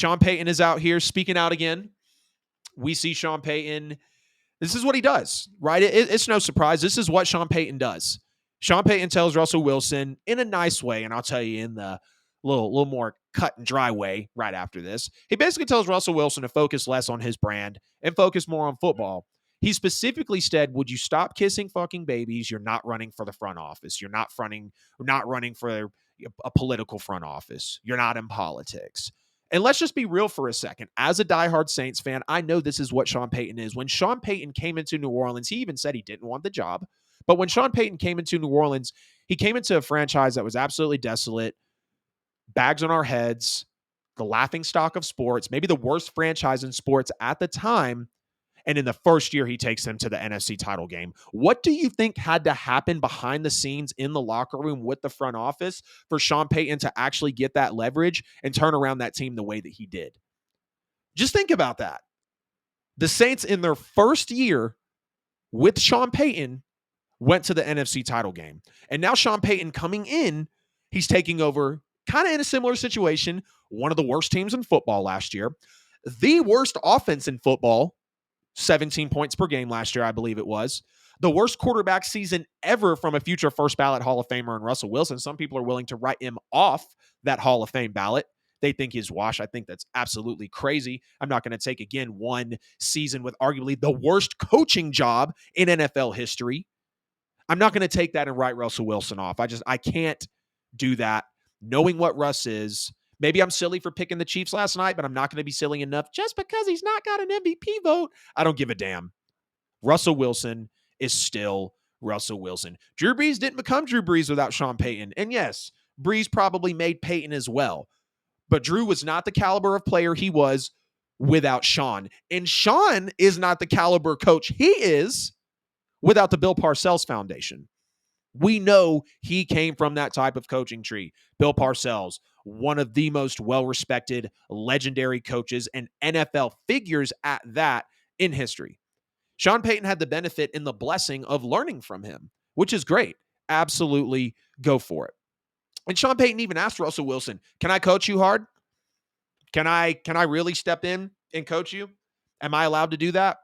Sean Payton is out here speaking out again. We see Sean Payton. This is what he does, right? It's no surprise. This is what Sean Payton does. Sean Payton tells Russell Wilson in a nice way, and I'll tell you in the little more cut and dry way right after this. He basically tells Russell Wilson to focus less on his brand and focus more on football. He specifically said, "Would you stop kissing fucking babies? You're not running for the front office. You're not running for a political front office. You're not in politics." And let's just be real for a second. As a diehard Saints fan, I know this is what Sean Payton is. When Sean Payton came into New Orleans, he even said he didn't want the job. But when Sean Payton came into New Orleans, he came into a franchise that was absolutely desolate, bags on our heads, the laughing stock of sports, maybe the worst franchise in sports at the time. And in the first year, he takes them to the NFC title game. What do you think had to happen behind the scenes in the locker room with the front office for Sean Payton to actually get that leverage and turn around that team the way that he did? Just think about that. The Saints in their first year with Sean Payton went to the NFC title game. And now Sean Payton coming in, he's taking over kind of in a similar situation, one of the worst teams in football last year, the worst offense in football, 17 points per game last year, I believe it was. The worst quarterback season ever from a future first ballot Hall of Famer in Russell Wilson. Some people are willing to write him off that Hall of Fame ballot. They think he's washed. I think that's absolutely crazy. I'm not going to take, again, one season with arguably the worst coaching job in NFL history. I'm not going to take that and write Russell Wilson off. I can't do that. Knowing what Russ is, maybe I'm silly for picking the Chiefs last night, but I'm not going to be silly enough just because he's not got an MVP vote. I don't give a damn. Russell Wilson is still Russell Wilson. Drew Brees didn't become Drew Brees without Sean Payton. And yes, Brees probably made Payton as well. But Drew was not the caliber of player he was without Sean. And Sean is not the caliber coach he is without the Bill Parcells Foundation. We know he came from that type of coaching tree. Bill Parcells, one of the most well-respected, legendary coaches and NFL figures at that in history. Sean Payton had the benefit and the blessing of learning from him, which is great. Absolutely go for it. And Sean Payton even asked Russell Wilson, "Can I coach you hard? Can I really step in and coach you? Am I allowed to do that?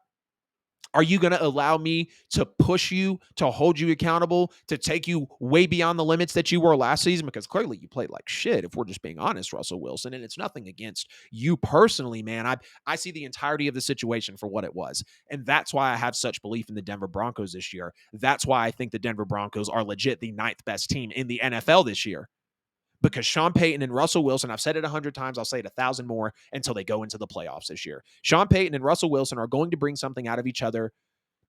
Are you going to allow me to push you, to hold you accountable, to take you way beyond the limits that you were last season?" Because clearly you played like shit, if we're just being honest, Russell Wilson. And it's nothing against you personally, man. I see the entirety of the situation for what it was. And that's why I have such belief in the Denver Broncos this year. That's why I think the Denver Broncos are legit the 9th best team in the NFL this year. Because Sean Payton and Russell Wilson, I've said it 100 times, I'll say it 1,000 more until they go into the playoffs this year. Sean Payton and Russell Wilson are going to bring something out of each other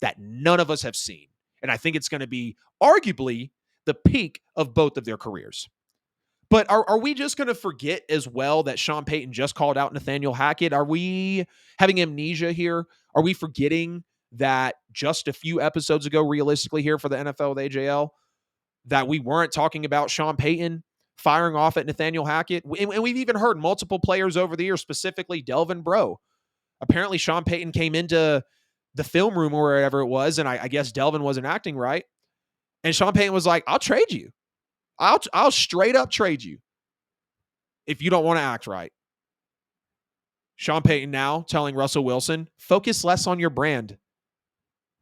that none of us have seen. And I think it's going to be arguably the peak of both of their careers. But are we just going to forget as well that Sean Payton just called out Nathaniel Hackett? Are we having amnesia here? Are we forgetting that just a few episodes ago, realistically here for the NFL with AJL, that we weren't talking about Sean Payton firing off at Nathaniel Hackett? And we've even heard multiple players over the years, specifically Delvin Breaux. Apparently Sean Payton came into the film room or wherever it was, and I guess Delvin wasn't acting right. And Sean Payton was like, "I'll trade you. I'll straight up trade you if you don't want to act right." Sean Payton now telling Russell Wilson, focus less on your brand.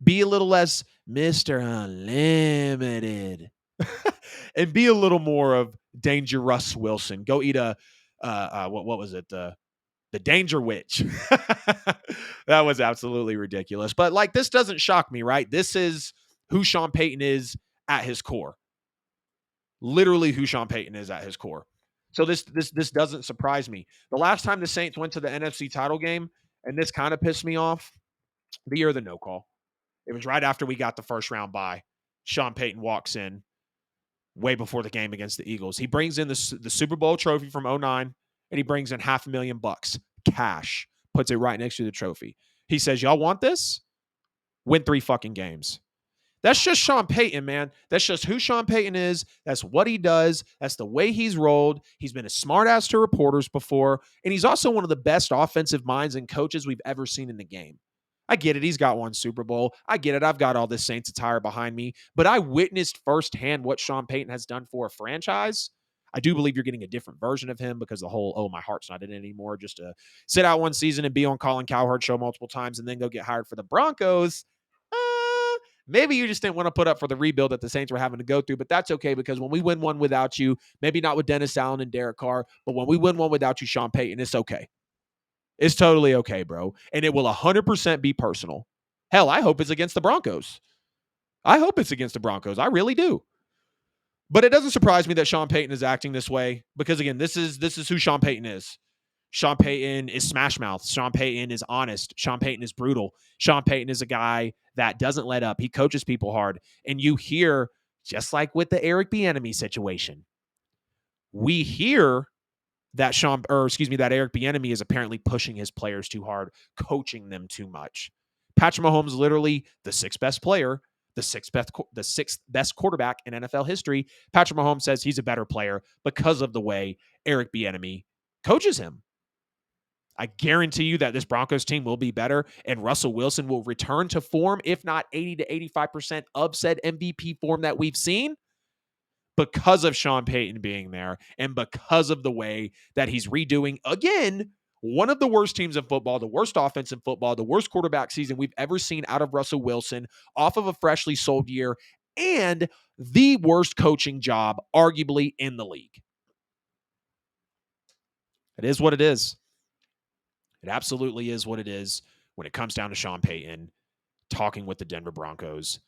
Be a little less Mr. Unlimited. And be a little more of Danger Russ Wilson. Go eat a, what was it? The Danger Witch. That was absolutely ridiculous. But like, this doesn't shock me, right? This is who Sean Payton is at his core. Literally who Sean Payton is at his core. So this doesn't surprise me. The last time the Saints went to the NFC title game, and this kind of pissed me off, the year of the no call. It was right after we got the first round bye. Sean Payton walks in way before the game against the Eagles. He brings in the Super Bowl trophy from 2009, and he brings in $500,000 cash, puts it right next to the trophy. He says, "Y'all want this? Win 3 fucking games." That's just Sean Payton, man. That's just who Sean Payton is. That's what he does. That's the way he's rolled. He's been a smartass to reporters before, and he's also one of the best offensive minds and coaches we've ever seen in the game. I get it. He's got 1 Super Bowl. I get it. I've got all this Saints attire behind me, but I witnessed firsthand what Sean Payton has done for a franchise. I do believe you're getting a different version of him because the whole, oh, my heart's not in it anymore, just to sit out one season and be on Colin Cowherd show multiple times and then go get hired for the Broncos. Maybe you just didn't want to put up for the rebuild that the Saints were having to go through, but that's okay because when we win one without you, maybe not with Dennis Allen and Derek Carr, but when we win one without you, Sean Payton, it's okay. It's totally okay, bro. And it will 100% be personal. Hell, I hope it's against the Broncos. I hope it's against the Broncos. I really do. But it doesn't surprise me that Sean Payton is acting this way because, again, this is who Sean Payton is. Sean Payton is smash mouth. Sean Payton is honest. Sean Payton is brutal. Sean Payton is a guy that doesn't let up. He coaches people hard. And you hear, just like with the Eric Bieniemy situation, we hear that that Eric Bieniemy is apparently pushing his players too hard, coaching them too much. Patrick Mahomes, literally the sixth best player, the sixth best quarterback in NFL history. Patrick Mahomes says he's a better player because of the way Eric Bieniemy coaches him. I guarantee you that this Broncos team will be better and Russell Wilson will return to form, if not 80 to 85% of said MVP form that we've seen, because of Sean Payton being there and because of the way that he's redoing, again, one of the worst teams in football, the worst offense in football, the worst quarterback season we've ever seen out of Russell Wilson off of a freshly sold year, and the worst coaching job, arguably, in the league. It is what it is. It absolutely is what it is when it comes down to Sean Payton talking with the Denver Broncos.